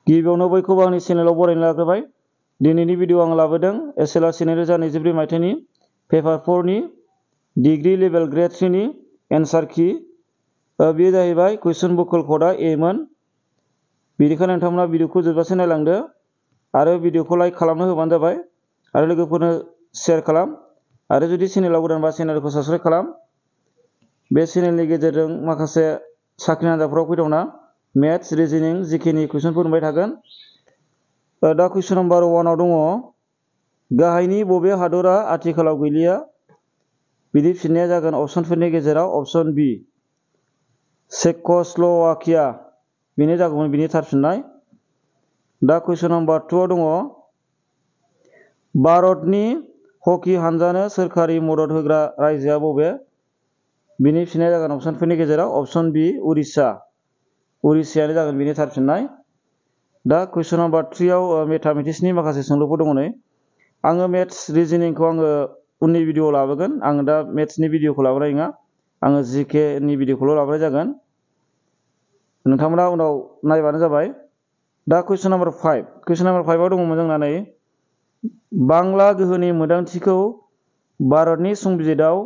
गिबियावनो बयखौबो आंनि चेनेलाव बरायनो लाग्रोबाय। दिनैनि भिडिअ आं लाबोदों SLRC 2024 मायथाइनि पेपार 4 नि डिग्री लेभेल ग्रेड 3 नि एन्सार की। बेयो जाहैबाय कुइसन बुकल कोडआ A मोन। बेनिखायनो नोंथांमोना भिडिअखौ जोबजासे नायलांदो आरो भिडिअखौ लाइक खालामनो होबानो जाबाय आरो लोगोफोरनो शेयार खालाम आरो जुदि चेनेलाव गोदानबा चेनेलखौ साबस्क्राइब खालाम। बे चेनेलनि गेजेरजों माखासे साख्रि आनजादफोराव फैथावना मेथ्स रिजनिं जिकेनि कुइसनफोर मोनबाय थागोन। दा कुइसन नाम्बार 1 आव दङ गाहायनि बबे हादरा आथिखालाव गैलिया? बिनि फिननाया जागोन अपसनफोरनि गेजेराव अपसन बी चेकस्ल'वाकिया। बेनो जागौमोन बिनि थार फिननाय। दा कुइसन नाम्बार 2 आव दङ भारतनि हकी हानजानो सोरखारि मदद होग्रा रायजोआ बबे? बिनि फिननाया जागोन अपसनफोरनि गेजेराव अपसन बी उरिष्या। उरिष्यानो जागोन बिनि थार फिननाय। दा कुइसन नाम्बार 3 आव मेथामेटिक्सनि माखासे सोंलुफोर दङ नै। आङो मेथ्स रिजनिंखौ उननि भिडिअआव लाबोगोन। आङो दा मेथ्सनि भिडिअखौ लाबोनाय नङा। आङो जिकेनि भिडिअखौल' लाबोनाय जागोन। नोंथांमोना उनाव नायबानो जाबाय। दा कुइसन नाम्बार 5। कुइसन नाम्बार 5 आव दङमोन जोंना नै बांला गोहोनि मोनदांथिखौ भारतनि संबिजिदाव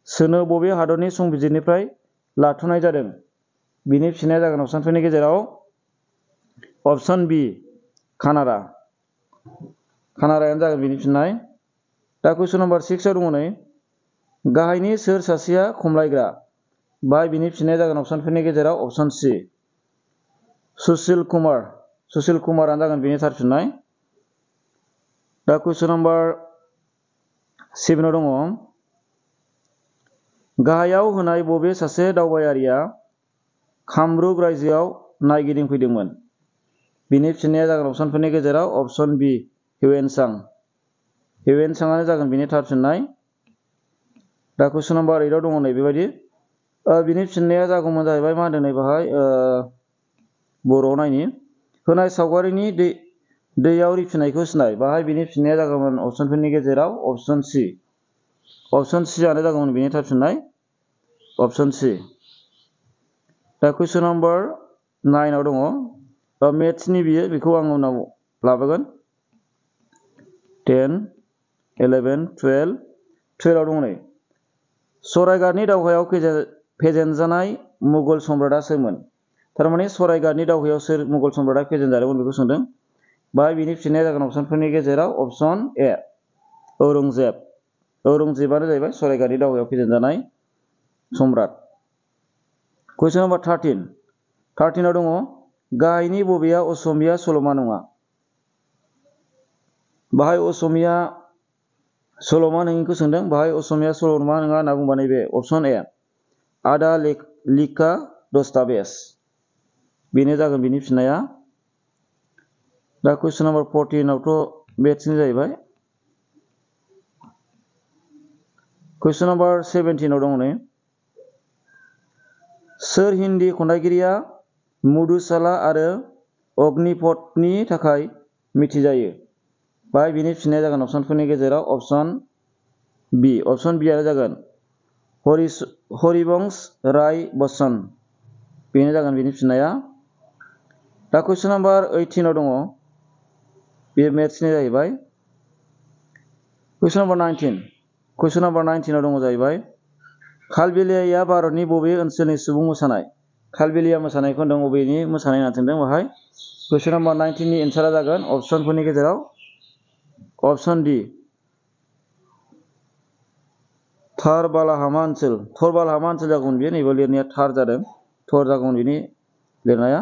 सोनो बबे हादरनि संबिजिरनिफ्राय लाथ'नाय जादों? बिनि फिननाया जागोन अपसनफोरनि गेजेराव अपसन बी कानाडा। कानाडायानो जागोन बिनि फिननाय। दा कुइसन नाम्बार 6 आव दङ नै गाहायनि सोर सासेया खमलायग्रा? बिनि फिननाया जागोन अपसनफोरनि गेजेराव अपसन सी सुशील कुमार। सुशील कुमारानो जागोन बिनि थार फिननाय। दा कुइसन नाम्बार 7 आव दङ गाहायाव होनाय बबे सासे दावबायारिया कामरुप रायजोआव नायगिदिंफैदोंमोन? बिनि फिननाया जागोन अपसनफोरनि गेजेराव अपसन बी हिवेनसां। हिवेनसाङानो जागोन बिनि थार फिननाय। दा कुइसन नाम्बार 8 आव दङ नै बेबायदि बिनि फिननाया जागौमोन जाहैबाय मा होनदों नै बाहाय बर'आव नायनि होनाय सावगारिनि दैयाव रिफिनायखौ सिनाय। बाहाय बिनि फिननाया जागौमोन अपसनफोरनि गेजेराव अपसन सी। अपसन सी आनो जागौमोन बिनि थार फिननाय अपसन सी। दा कुइसन नाम्बार 9 आव दङ मेथ्सनि बेखौ आं उनाव लाबोगोन। 10, 11, 12 आव दङ नै सरायघाटनि दावहायाव फेजेनजानाय मुगल सम्राटआ सोरमोन? थारमाने सरायघाटनि दावहायाव सोर मुगल सम्राटआ फेजेनजादोंमोन बेखौ सोंदों। बिनि फिननाया जागोन अपसनफोरनि गेजेराव अपसन ए औरंजेब। औरंजेबानो जाहैबाय सरायघाटनि दावहायाव फेजेनजानाय सम्राट। कुइसन नाम्बार 13 आव दङ गाहायनि बबेया असमिया सल'मा नङा? बाहाय असमिया सल'मा नङिखौ सोंदों। बाहाय असमिया सल'मा नङा होनना बुंबा नैबे अपसन ए आदा लिखा दस्तावेज। बेनो जागोन बिनि फिननाया। दा कुइसन नाम्बार 14 आवथ' मेथ्सनि जाहैबाय। कुइसन नाम्बार 17 आव दङ नै सोर हिन्दी खन्थाइगिरिया मधुशाला आरो अग्निपथनि थाखाय मिथिजायो? बिनि फिननाया जागोन अपसनफोरनि गेजेराव अपसन बी। अपसन बी आनो जागोन हरिबंश राय बच्चन। बेनो जागोन बिनि फिननाया। दा कुइसन नाम्बार 18 आव दङ बे मेथ्सनि जाहैबाय। कुइसन नाम्बार 19 आव दङ जाहैबाय कालबेलिया भारतनि बबे ओनसोलनि सुबुं मोसानाय? कालबेलिया मोसानायखौ होनदों बबेनि मोसानाय होनना सोंदों बाहाय। कुइसन नाम्बार 19 नि एन्सारा जागोन अपसनफोरनि गेजेराव अपसन डी थार बालाहामा ओनसोल। थर बालाहामा ओनसोल जागौमोन बेयो। नैबे लिरनाया थार जादों। थर जागौमोन बिनि लिरनाया।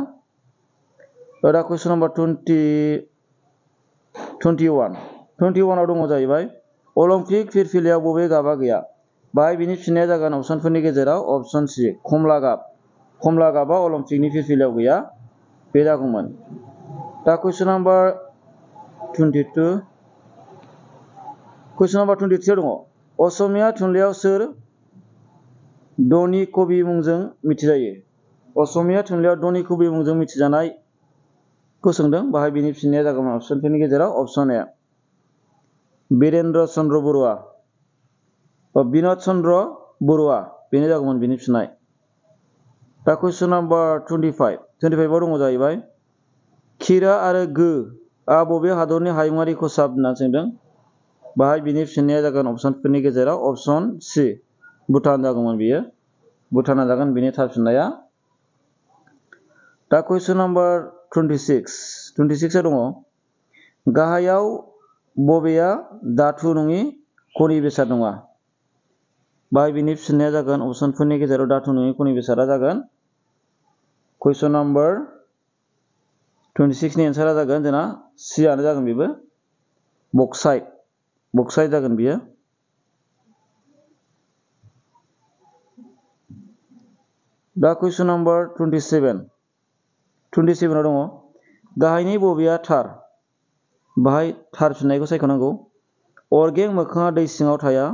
दा कुइसन नाम्बार 21 आव दङ जाहैबाय अलिम्पिक फिरफिलायाव बबे गाबा गैया? बिनि फिननाया जागोन अपसनफोरनि गेजेराव अपसन सी कमला गाब। कमला गाबा अलिम्पिकनि फिरफिलायाव गैया। बे जागौमोन। दा कुइसन नाम्बार 22 आव दङ असमिया थुनलाइयाव सोर धनी कवि मुंजों मिथिजायो? असमिया थुनलाइयाव धनी कवि मुंजों मिथिजानायखौ सोंदों। बाहाय बिनि फिननाया जागौमोन अपसनफोरनि गेजेराव अपसन ए बिरेन्द्र चन्द्र बरुवा। बिन'द चन्द्र बरुवा बेनो जागौमोन बिनि फिननाय। दा कुइसन नाम्बार 25 आव दङ जाहैबाय खिरा आरो गोआ बबे हादरनि हायुङारि खसाब होनना सोंदों। बाहाय बिनि फिननाया जागोन अपसनफोरनि गेजेराव अपसन सि भुटान जागौमोन बियो। भुटाना जागोन बिनि थार फिननाया। दा कुइसन नाम्बार 26 आ दङ गाहायाव बबेया धातु नङि खनि बेसाद नङा। बाहाय बिनि फिननाया जागोन अपसनफोरनि गेजेराव धातु नङि खनि बेसादा जागोन कुइसन नाम्बार 26 नि एन्सारा जागोन जोंना सि आनो जागोन बेबो बक्साइट जागोन बियो। दा कुइसन नाम्बार 27 आव दङ गाहायनि बबेया थार। बाहाय थार फिननायखौ सायख'नांगौ। अरगें मोखाङा दै सिङाव थाया।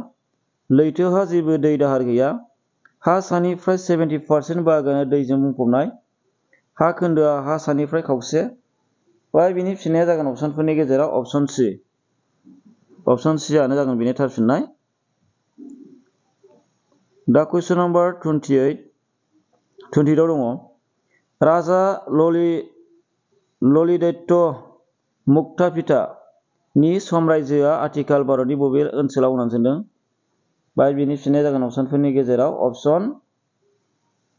लैथोहा जेबो दै दाहार गैया। हा सानिफ्राय 70% बाहागोआनो दैजों बुंफबनाय। हा खोन्दोआ हा सानिफ्राय खावसे। बाहाय बिनि फिननाया जागोन अपसनफोरनि गेजेराव अपसन सि। अपसन सि आनो जागोन बिनि थार फिननाय। दा कुइसन नाम्बार 28 आव दङ राजा ललिदैत्य मुक्तापिता नि साम्रायजोआ आथिखाल भारतनि बबे ओनसोलाव होननानै सोंदों। बाहाय बिनि फिननाया जागोन अपसनफोरनि गेजेराव अपसन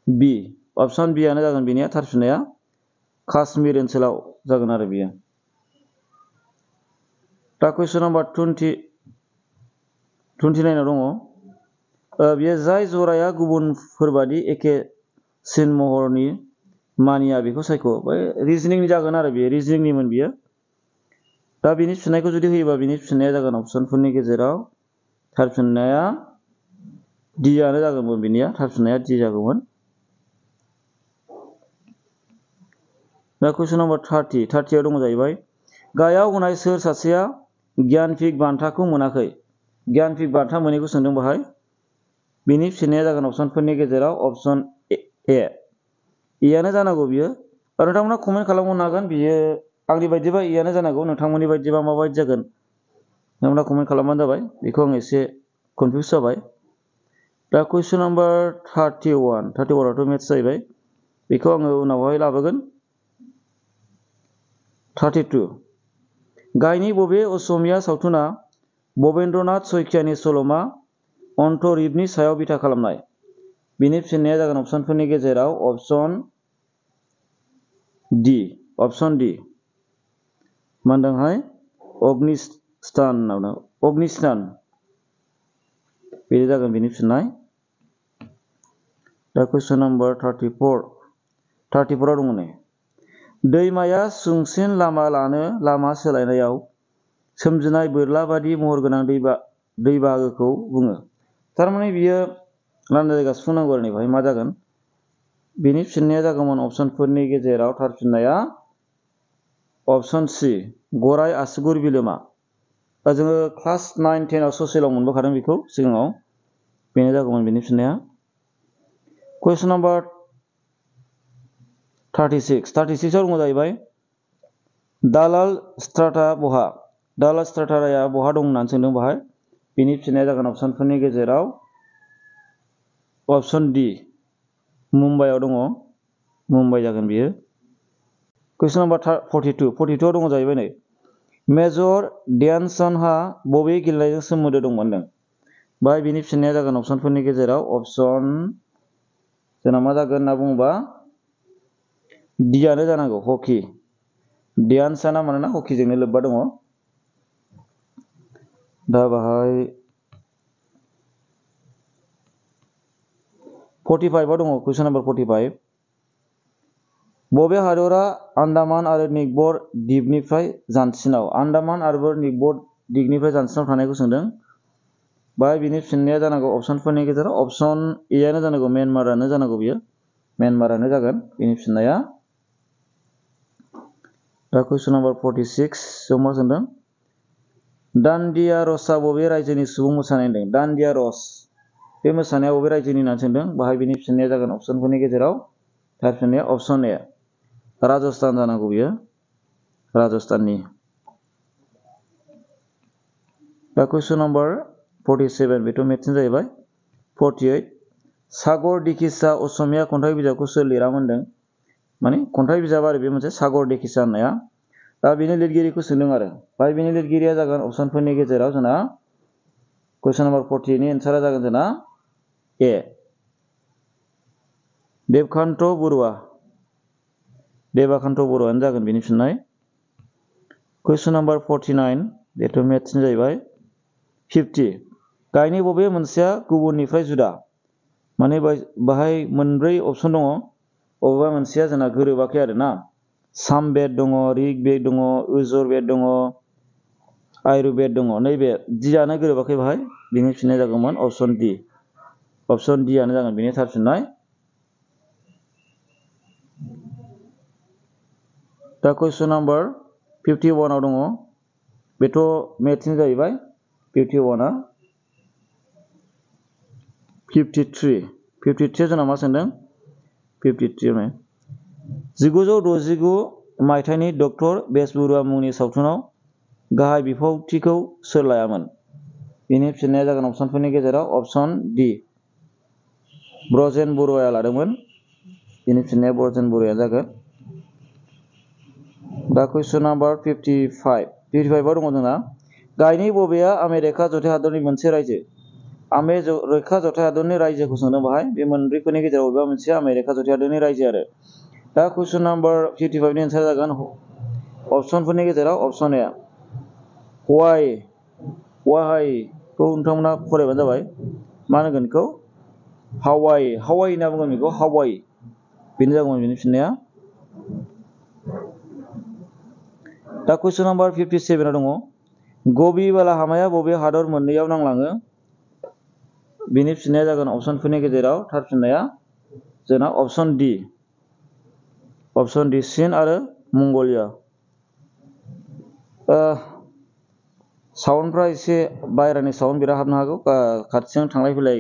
बि। अपसन बि आनो जागोन बिनिया थार फिननाया। काश्मीर ओनसोलाव जागोन आरो बियो। दा कुइसन नाम्बार 29 आव दङ बियो जाय जराया गुबुनफोरबादि एखे सिन महरनि मानिया बेखौ सायख'। रिजनिंनि जागोन आरो बियो रिजनिंनिमोन बियो। दा बिनि फिननायखौ जुदि होयोबा बिनि फिननाया जागोन अपसनफोरनि गेजेराव थार फिननाया डि आनो जागौमोन बिनिया थार फिननाया डि जागौमोन। दा कुइसन नाम्बार 30 आव दङ जाहैबाय गाहायाव होनाय सोर सासेया ज्ञानपीठ बान्थाखौ मोनाखै। ज्ञानपीठ बान्था मोनैखौ सोंदों बाहाय। बिनि फिननाया जागोन अपसनफोरनि गेजेराव अपसन ए आनो जानांगौ बियो। नोंथांमोना कमेन्ट खालामनो हागोन बियो आंनि बायदिबा ए आनो जानांगौ। नोंथांमोननि बायदिबा माबायदि जागोन नोंथांमोना कमेन्ट खालामबानो जाबाय। बेखौ आं एसे कनफिउस जाबाय। दा कुइसन नाम्बार 31 आवथ' मेथ्स जाहैबाय। बेखौ आङो उनावहाय लाबोगोन। 32 गाहायनि बबे असमिया सावथुना भबेन्द्रनाथ सयकियानि सल'मा अन्तरिपनि सायाव बिथा खालामनाय। बिनि फिननाया जागोन अपसनफोरनि गेजेराव अपसन डि। मा होनदोंहाय अग्निस्तान बे जागोन बिनि फिननाय। दा कुइसन नाम्बार 34 आव दङ नै दैमाया सुंसिन लामा लानो लामा सोलायनायाव सोमजिनाय बोरलाबादि महरगोनां दै बाहागोखौ बुङो। थारमाने बियो लांदां जायगा सुफुंनांगौ आरो बेवहाय मा जागोन बिनि फिननाया जागौमोन अपसनफोरनि गेजेराव थार फिननाया अपसन सि गराय आसुगुर बिलोमा। जोङो क्लास 9-10 आव ससियेलाव मोनबोखादों बेखौ सिगाङाव। बेनो जागौमोन बिनि फिननाया। कुइसन नाम्बार 36 आव दङ जाहैबाय दालाल स्ट्राटा बहा। दालाल स्ट्राटाया बहा दं होननानै सोंदों बाहाय। बिनि फिननाया जागोन अपसनफोरनि गेजेराव अपसन डि मुम्बाइआव दङ। मुम्बाइ जागोन बियो। कुइसन नाम्बार 42 आव दङ जाहैबाय नै मेजर ध्यानचान्दहा बबे गेलेनायजों सोमोन्दो दंमोन होनदों। बाहाय बिनि फिननाया जागोन अपसनफोरनि गेजेराव अपसन जोंना मा जागोन होनना बुङोबा डि आनो जानांगौ हकि। ध्यानचान्दआ मानोना हकिजोंनो लोब्बा दङ। दा बाहाय 45 आव दङ कुइसन नाम्बार 45 बबे हादरा आन्दामान आरो निकबर द्वीपनिफ्राय जानसिनाव। आन्दामान आरो निकबर द्वीपनिफ्राय जानसिनाव थानायखौ सोंदों। बाहाय बिनि फिननाया जानांगौ अपसनफोरनि गेजेराव अपसन ए आनो जानांगौ म्यानमारानो जानांगौ बियो। म्यानमारानो जागोन बिनि फिननाया। दा कुइसन नाम्बार 46 आव मा सोंदों दान्डिया रसआ बबे रायजोनि सुबुं मोसानाय होनदों। दान्डिया रस बे मोसानाया बबे रायजोनि होननानै सोंदों। बाहाय बिनि फिननाया जागोन अपसनफोरनि गेजेराव थार फिननाया अपसन ए राजस्थान जानांगौ बियो। राजस्थाननि। दा कुइसन नाम्बार 47 बेथ' मेथ्सनि माने खन्थाइ बिजाब आरो बे मोनसे सागर देखिसा होननाया। दा बेनि लिरगिरिखौ सोंदों आरो बाय बेनि लिरगिरिया जागोन अपसनफोरनि गेजेराव जोंना कुइसन नम्बर 40 नि एन्सारा जागोन जोंना ए देबकान्त बरुवा। देबकान्त बरुवायानो जागोन बेनि फिननाय। कुइसन नम्बर 49 बेथ' मेथ्सनि जाहैबाय। 50 गाहायनि बबे मोनसेया गुबुननिफ्राय जुदा? माने बाहाय मोनब्रै अपसन दङ, बबेबा मोनसेया जोंना गोरोबाखै आरो ना। सामवेद दङ, ऋग्वेद दङ, यजुर्वेद दङ, आयुर्वेद दङ। नैबे डियानो गोरोबाखै बाहाय। बेनि फिननाया जागौमोन अपसन डि। अपसन डि आनो जागोन बेनि थार फिननाय। दा कुइसन नम्बर 51 आव दङ, बेथ' मेथ्सनि जाहैबाय। 51 आ 53 जोंना मा सोंदों? 53 1969 मायथाइनि डक्टर बेसबरुवा मुंनि सावथुनाव गाहाय बिफावथिखौ सोर लायामोन? बेनि फिननाया जागोन अपसनफोरनि गेजेराव अपसन डि ब्रजेन बरुवाया लादोंमोन। बेनि फिननाया ब्रजेन बरुवाया जागोन। दा कुइसन नम्बर 55 आव दङ जोंना गाहायनि बबेया आमेरिका जथाय हादरनि मोनसे रायजो? आमेरिका जथाय हादरनि रायजोखौ सोंदों बाहाय। बे मोनब्रैफोरनि गेजेराव बबेबा मोनसे आमेरिका जथाय हादरनि रायजो आरो। दा कुइसन नम्बर 55 नि एन्सार जागोन अपसनफोरनि गेजेराव अपसन ए हावाइ। हावाइखौ नोंथांमोना फरायबानो जाबाय। मा होनगोन बेखौ? हावाइ होनना बुंगोन बेखौ हावाइ। बेनो जागौमोन बेनि फिननाया। दा कुइसन नम्बर 57 आव दङ गबि बालाहामाया बबे हादर मोननैयाव नांलाङो? बेनि फिननाया जागोन अपसनफोरनि गेजेराव थार फिननाया जोंना अपसन डि। अपसन डि चीन आरो मंग'लिया। साउन्डफ्रा एसे बायरानि साउन्ड बिराद हाबनो हागौ। खाथिजों थांलाय फैलाय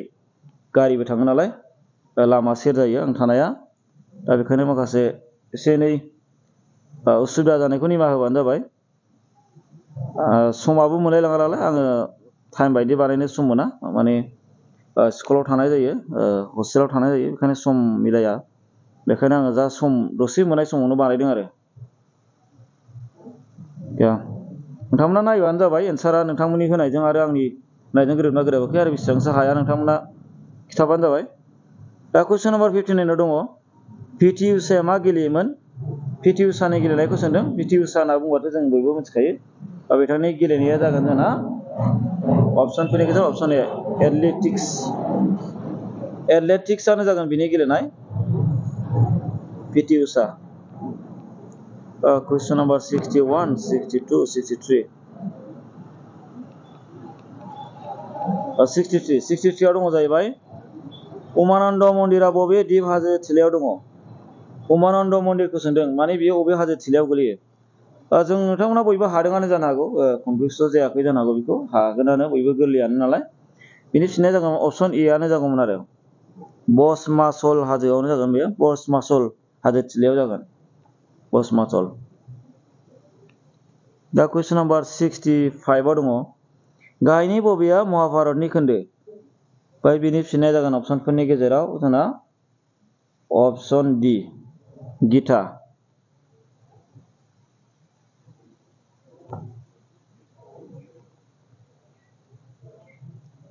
गारिबो थाङो नालाय, लामा सेर जायो आं थानाया। दा बेखायनो माखासे एसे एनै उसुबिदा जानायखौ निमाहा होबानो जाबाय। समाबो मोनलायलाङा नालाय, आङो टाइम बायदि बानायनो सम मोना। माने स्कुलाव थानाय जायो, हस्टेलाव थानाय जायो, बेखायनो सम मिलाया। बेखायनो आङो जा सम दसे मोननाय समावनो बानायदों आरो। नोंथांमोना नायबानो जाबाय एन्सारा नोंथांमोननि होनायजों आरो आंनि होनायजों गोरोबना गोरोबाखै आरो बेसेबांसो हाया नोंथांमोना खिथाबानो जाबाय। दा कुइसन नम्बर 59 आव दङ पिटि उषाया मा गेलेयोमोन? पिटि उषानि गेलेनायखौ सोंदों। पिटि उषा होनना बुंबाथ' जों बयबो मिथिखायो। बिथांनि गेलेनाया जागोन जोंना अपसनफोरनि गेजेराव अपसन ए एथलेटिक्स। एथलेटिक्सआनो जागोन बिनि गेलेनाय। पिटि उषा। कुइसन नम्बर 61, 62, 63। 63 आव दङ जाहैबाय उमानन्द मन्दिरा बबे दिप हाजो थिलायाव दङ? उमानन्द मन्दिरखौ सोंदों, माने बेयो बबे हाजो थिलायाव गोलैयो? जों नोंथांमोना बयबो हादोंआनो जानो हागौ, कनफिउस जायाखै जानो हागौ। बेखौ हागोनानो, बयबो गोरलैयानो नालाय। बिनि फिननाया जागोन अपसन ए आनो जागौमोन आरो बसमासल हाजोआवनो जागोन बेयो। बसमासल हाजो थिलायाव जागोन बसमासल। दा कुइसन नम्बर 65 आव दङ गाहायनि बबेया महाभारतनि खोन्दो? बिनि फिननाया जागोन अपसनफोरनि गेजेराव जोंना अपसन डि गीता।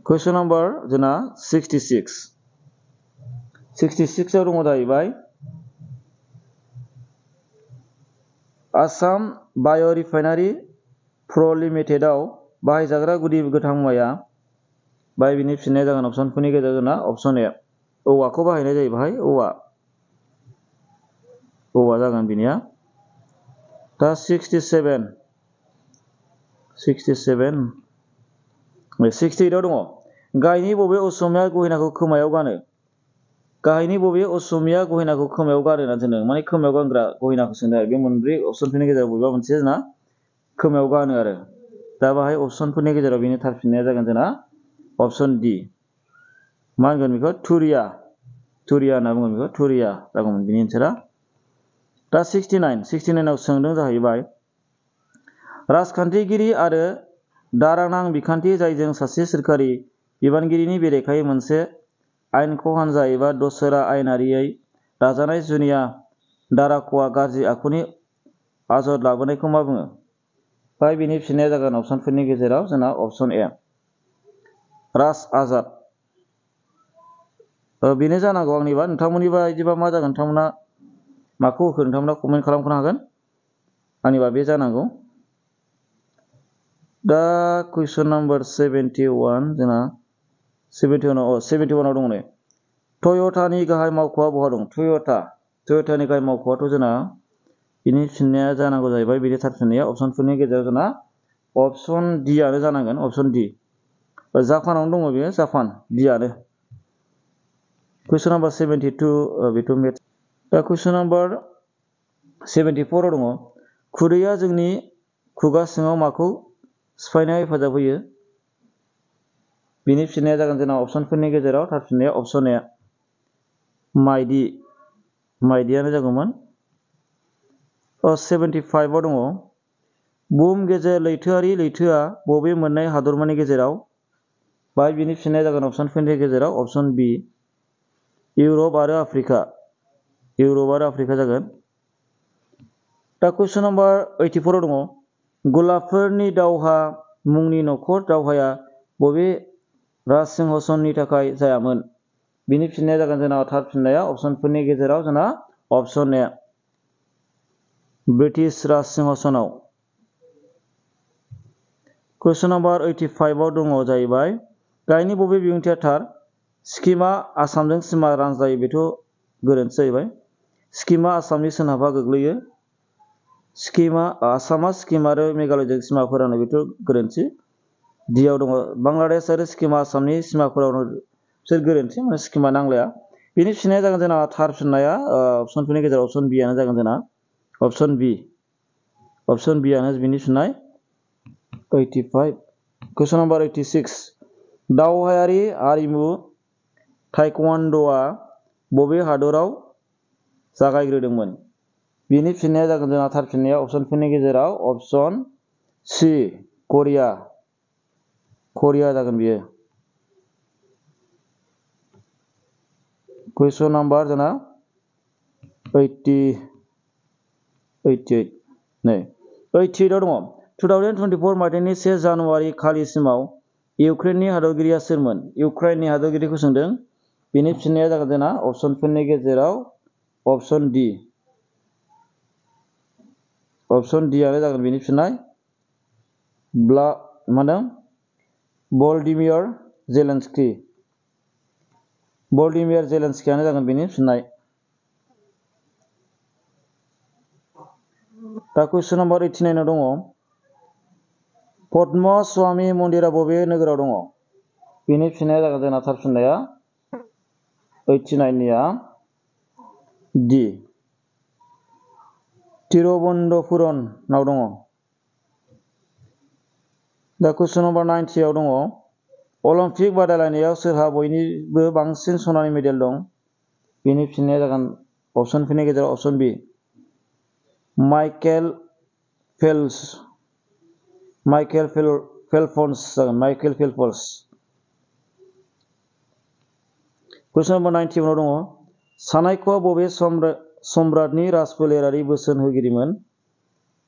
कुइसन नम्बर जोंना 66 आव दङ जाहैबाय आसाम बाय' रिफाइनारि प्र लिमिटेडआव बाहायजाग्रा गुदि गोथां मुवाया? बिनि फिननाया जागोन अपसनफोरनि गेजेराव जोंना अपसन ए औवाखौ बाहायनाय जायो बाहाय। औवा जागोन बिनिया। दा 68 आव दङ गाहायनि बबे असमिया गहेनाखौ खोमायाव गानो? गाहायनि बबे असमिया गहेनाखौ खोमायाव गानो होनना सोंदों, माने खोमायाव गानग्रा गहेनाखौ सोंदों आरो। बे मोनब्रै अपसनफोरनि गेजेराव बबेबा मोनसे जोंना खोमायाव गानो आरो। दा बाहाय अपसनफोरनि गेजेराव बेनि थार फिननाया जागोन जोंना अपसन डि मा होनगोन बेखौ? थुरिया होनना बुङो बेखौ। थुरिया जागौमोन बिनि एन्सारा। दा 69 आव सोंदों जाहैबाय राजखान्थिगिरि आरो दारानां बिखान्थि जायजों सासे सोरखारि बिबानगिरिनि बेरेखायै मोनसे आयेनख' हानजा एबा दसोरा आयेनारियै दाजानाय जुनिया दाराख'आ गाज्रि आखुनि आजद लाबोनायखौ मा बुङो? फाय बिनि फिननाया जागोन अपसनफोरनि गेजेराव जोंना अपसन ए राज आजाद। बेनो जानांगौ आंनिबा। नोंथांमोननिबा बिदिबा मा जागोन? नोंथांमोना माखौ होखो नोंथांमोना कमेन्ट खालामनो हागोन। आंनिबा बे जानांगौ। दा कुइसन नाम्बार 71 जोंना 71 दङ नै। टयटानि गाहाय मावख'आ बहा दं? टयटानि गाहाय मावख'आथ' जोंना बिनि फिननाया जानांगौ जाहैबाय। बिनि थार फिननाया अपसनफोरनि गेजेराव जोंना अपसन डि आनो जानांगोन। अपसन डि। जापानावनो दङ बेयो, जापान डि आनो। कुइसन नाम्बार 72 बेथ' मेथ्स। दा कुइसन नाम्बार 74 दङ। खुदैया जोंनि खुगा सिङाव माखौ सिफायनायाव हेफाजाब होयो? बिनि फिननाया जागोन जोंना अपसनफोरनि गेजेराव थार फिननाया अपसन ए माइदियानो जागौमोन। 75 दङ। बुहुम गेजेर लैथोआरि लैथोआ बबे मोननै हादरमानि गेजेराव? बाय बिनि फिननाया जागोन अपसनफोरनि गेजेराव अपसन बि इउरप आरो आफ्रिका। इउरप आरो आफ्रिका जागोन। दा कुइसन नाम्बार 84 दङ। गलाबफोरनि दावहा मुंनि नखर दावहाया बबे राजसिंहासननि थाखाय जायामोन? बिनि फिननाया जागोन जोंना थार फिननाया अपसनफोरनि गेजेराव जोंना अपसन ए ब्रिटिश राजसिंहासनाव। कुइसन नाम्बार 85 दङ जाहैबाय गाहायनि बबे बिबुंथिया थार? सिक्किमआ आसामजों सिमा रानज्लायो। बेथ' गोरोन्थि जाहैबाय। सिक्किमआ आसामनि सोनाबहा गोग्लैयो। आसामा सिक्किम आरो मेघालयजों सिमाफोर रानो। बेथ' गोरोन्थि। डिआव दङ बांलादेश आरो सिक्किमआ आसामनि सिमाफोरावनो। बिसोर गोरोन्थि, माने सिक्किमा नांलाया। बिनि फिननाया जागोन जोंना थार फिननाया अपसनफोरनि गेजेराव अपसन बि आनो जागोन जोंना अपसन बि आनो बिनि फिननाय। 85 कुइसन नाम्बार 86 दावहायारि आरिमु ताइक्वान्ड'आ बबे हादराव जागायग्रोदोंमोन? बिनि फिननाया जागोन जोंना थार फिननाया अपसनफोरनि गेजेराव अपसन सि करिया जागोन बियो। कुइसन नाम्बार जोंना 88 नै 88 दङ। 2024 मायथाइनि 1 जानुवारि खालिसिमाव इउक्रेननि हादरगिरिया सोरमोन? इउक्रेननि हादरगिरिखौ सोंदों। बिनि फिननाया जागोन जोंना अपसनफोरनि गेजेराव अपसन डि आनो जागोन बिनि फिननाय। भलदिमियर जेलेन्सकियानो जागोन बिनि फिननाय। दा कुइसन नाम्बार 89 दङ। पद्म स्वामी मन्दिरा बबे नोगोराव दङ? बिनि फिननाया जागोन जोंना थार फिननाया 89निया डि तिरुवनन्तपुरमाव दङ। दा कुइसन नाम्बार 90 दङ। अलिम्पिक बादायलायनायाव सोरहा बयनिबो बांसिन सनानि मेडेल दं? बिनि फिननाया जागोन अपसनफोरनि गेजेराव अपसन बि माइकेल फेल्प्स जागोन। कुइसन नाम्बार 91 दङ। चाणक्यआ बबे सम्राटनि राजफोलेरारि बोसोन होगिरिमोन?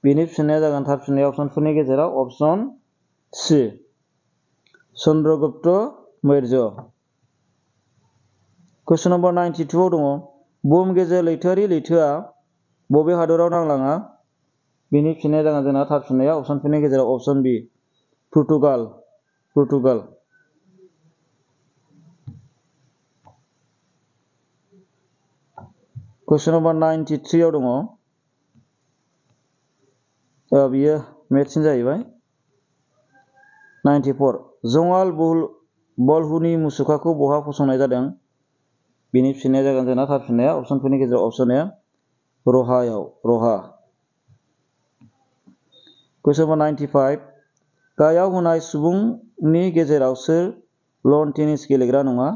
बिनि फिननाया जागोन थार फिननाया अपसनफोरनि गेजेराव अपसन सि चन्द्रगुप्त मौर्य। कुइसन नाम्बार 92 दङ। बुहुम गेजेर लैथोआरि लैथोआ बबे हादराव नांलाङा? बिनि फिननाया जागोन जोंना थार फिननाया अपसनफोरनि गेजेराव अपसन बि पर्तुगाल। कुइसन नाम्बार 93 दङ। बियो मेथ्सनि जाहैबाय। 94 जङाल बलहुनि मुसुखाखौ बहा फसंनाय जादों? बिनि फिननाया जागोन जोंना थार फिननाया अपसनफोरनि गेजेराव अपसन ए रहा। कुइसन नाम्बार 95 गाहायाव होनाय सुबुंनि गेजेराव सोर लन टेनिस गेलेग्रा नङा?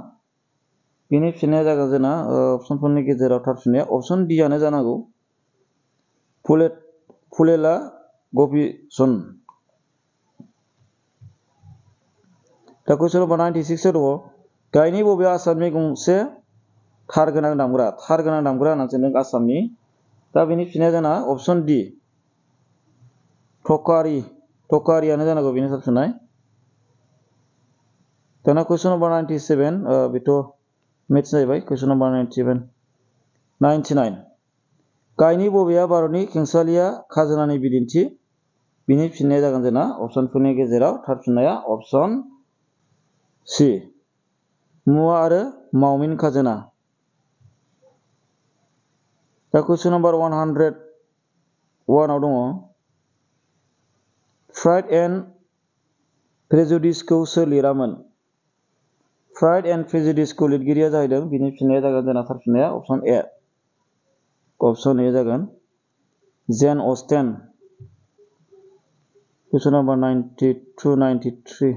बिनि फिननाया जागोन जोंना अपसनफोरनि गेजेराव थार फिननाया अपसन डि आनो जानांगौ पुलेला ग'पिचन्द। दा कुइसन नाम्बार 96 दङ। गाहायनि बबे आसामनि गंसे थार गोनां दामग्रा होननानै सोंदों। आसामनि दा बेनि फिननाया जोंना अपसन डि टकारियानो जानांगौ बेनि साबसिननाय। दाना कुइसन नम्बर 97 बेथ' मेथ्स जाहैबाय। कुइसन नम्बर 99 गाहायनि बबेया भारतनि खेंसालिया खाजोनानि बिदिन्थि? बिनि फिननाया जागोन जोंना अपसनफोरनि गेजेराव थार फिननाया अपसन सि मुवा आरो मावमिन खाजोना। दा कुइसन नम्बर 101 आव दङ प्राइड एन्ड प्रेजुडिसखौ सोर लिरामोन? प्राइड एन्ड प्रेजुडिसखौ लिरगिरिया जाहैदों। बिनि फिननाया जागोन जोंना थार फिननाया अपसन ए जागोन जेन अस्टेन। कुइसन नम्बर 92 93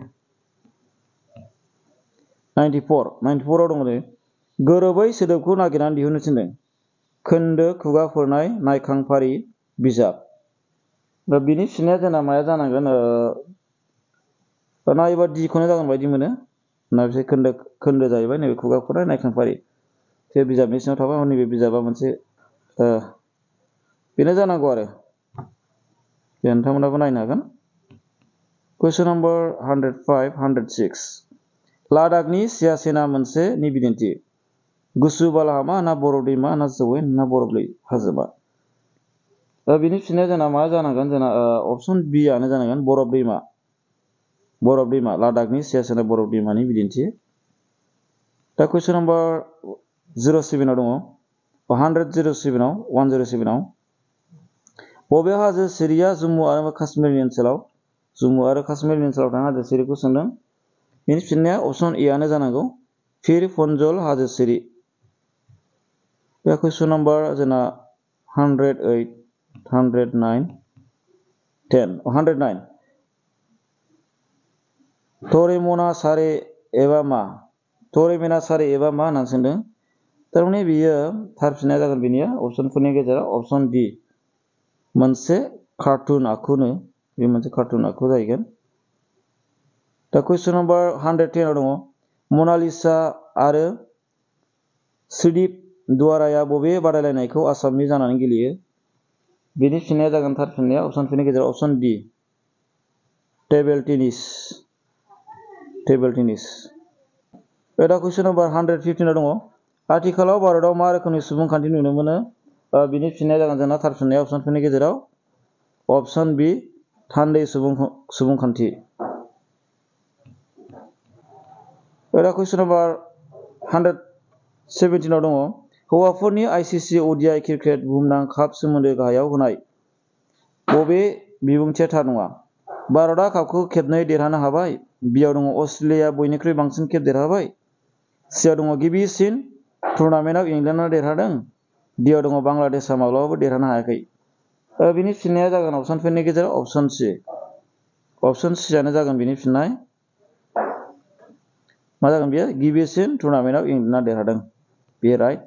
94 आव दङ गोरोबै सोदोबखौ नागिरनानै दिहुननो थिनदों। खोन्दो खुगाफोरनाय नायखांफारि बिजाब। दा बिनि फिननाया जोंना माया जानांगोन? नायोबा डिखौनो जागोन बायदि मोनो। ना बिसोर खोन्दो जाहैबाय नैबे खुगाफोरनाय नायखांफारि। बे बिजाबनि सिङाव थाबाय नैबे बिजाबा मोनसे बेनो जानांगौ आरो नोंथांमोनाबो नायनो हागोन। कुइसन नम्बर 105 106 लादाखनि सियाचेनआ मोनसे नि बिदिन्थि? गुसु बालाहामा ना बरफ दैमा ना जौयेन ना बरफ हाजोमा? दा बिनि फिननाया जोंना मा जानांगोन? जोंना अपसन बि आनो जानांगोन बरफ दैमा। लादाखनि सियाचेनआ बरफ दैमानि बिदिन्थि। दा कुइसन नम्बर 07 आव दङ 107 आव बबे हाजो सिरिया जम्मु आरो काश्मीरनि ओनसोलाव थानाय हाजो सिरिखौ सोंदों। बेनि फिननाया अपसन ए आनो जानांगौ फिर पन्जल हाजो सिरि। बे कुइसन नम्बर जोंना 108 109 10 109 तोरेमेना सारे एबा मा होननानै सोंदों। थारमाने बियो थार फिननाया जागोन बिनिया अपसनफोरनि गेजेराव अपसन डि मोनसे कार्टुन आखुनो। बे मोनसे कार्टुन आखु जाहैगोन। दा कुइसन नम्बर 110 आव दङ मनालिसा आरो सुदीप दुवाराया बबे बादायलायनायखौ आसामनि जानानै गेलेयो? बेनि फिननाया जागोन थार फिननाया अपसनफोरनि गेजेराव अपसन डि टेबल टेनिस। दा कुइसन नम्बर 115 आव दङ आथिखालाव भारतआव मा रोखोमनि सुबुंखान्थि नुनो मोनो? बिनि फिननाया जागोन जोंना थार फिननाया अपसनफोरनि गेजेराव अपसन बि थान्दै सुबुंखान्थि। दा कुइसन नम्बर 117 आव दङ हौवाफोरनि आईसीसी ओडीआई क्रिकेट बुहुमनां काप सोमोन्दो गाहायाव होनाय बबे बिबुंथिया थार नङा? भारतआ कापखौ खेबनै देरहानो हाबाय। बियाव दङ अस्ट्रेलिया बयनिख्रुइ बांसिन खेब देरहाबाय। सियाव दङ गिबिसिन टुर्नामेन्टआव इंलेन्डआ देरहादों। डियाव दङ बांलादेशआ माब्लाबाबो देरहानो हायाखै। बिनि फिननाया जागोन अपसनफोरनि गेजेराव अपसन सि आनो जागोन बिनि फिननाय। मा जागोन बियो? गिबिसिन टुर्नामेन्टआव इंलेन्डआ देरहादों। बे राइट।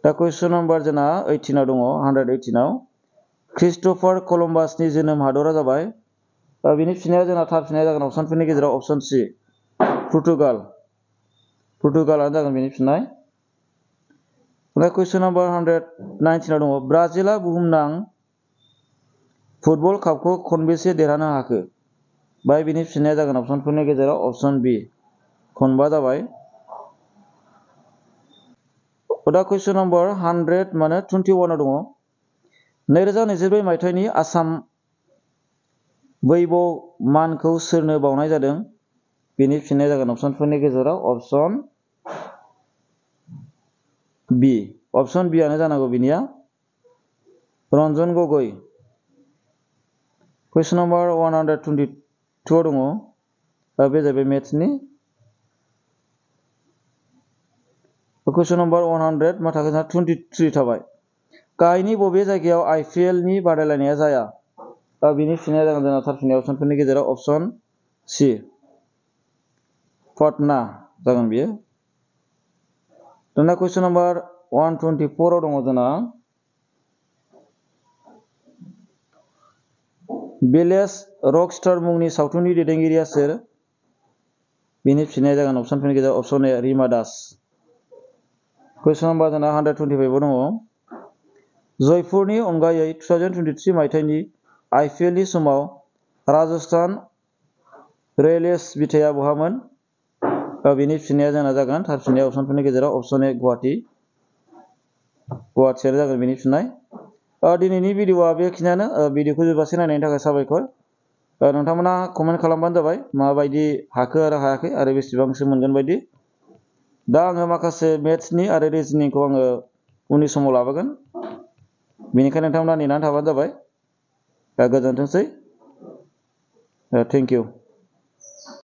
दा कुइसन नम्बर जोंना 18 आव दङ 118 आव क्रिस्ट'फार कलम्बासनि जोनोम हादरा जाबाय। बिनि फिननाया जोंना थार फिननाया जागोन अपसनफोरनि गेजेराव अपसन सि पुर्तगालआनो जागोन बेनि फिननाय। दा कुइसन नम्बर 119 आव दङ ब्राजिलआ बुहुमनां फुटबल कापखौ खनबेसे देरहानो हाखो? बिनि फिननाया जागोन अपसनफोरनि गेजेराव अपसन बि खनबा जाबाय। दा कुइसन नम्बर 121 आव दङ 2024 मायथाइनि आसाम वैभव मानखौ सोरनो बावनाय जादों? बेनि फिननाया जागोन अपसनफोरनि गेजेराव अपसन बि आनो जानांगौ बिनिया रन्जन गगৈ। कुइसन नम्बर 122 आव दङ बे जाहैबाय मेथ्सनि। कुइसन नम्बर 100 मा थाखो 23 थाबाय गाहायनि बबे जायगायाव आईपीएल नि बादायलायनाया जाया? बिनि फिननाया जागोन जोंना थार फिननाय अपसनफोरनि गेजेराव अपसन सि पाटना जागोन बियो। दाना कुइसन नम्बर 124 आव दङ जोंना विलेज रकस्टार मुंनि सावथुननि दैदेनगिरिया सोर? बिनि फिननाया जागोन अपसनफोरनि गेजेराव अपसन ए रिमा दास। कुइसन नम्बर जोंना 125 आव दङ जयपुरनि अनगायै 2023 मायथाइनि IPL नि समाव राजस्थान रयेल्स बिथाया बहामोन? बिनि फिननाया जोंना जागोन थार फिननाया अपसनफोरनि गेजेराव अपसन ए गुवाहाटि। गुवाहाटियानो जागोन बिनि फिननाय। दिनैनि भिडिअआ बेखिनियानो। भिडिअखौ जोबजासे नायनायनि थाखाय साबायखर। नोंथांमोना कमेन्ट खालामबानो जाबाय माबायदि हाखो आरो हायाखै आरो बेसेबांसो मोनगोन बायदि। दा आङो माखासे मेथ्सनि आरो रिजनिंखौ आङो उननि समाव लाबोगोन। बेनिखायनो नोंथांमोना नेनानै थाबानो जाबाय। गोजोनथोंसै। Thank you.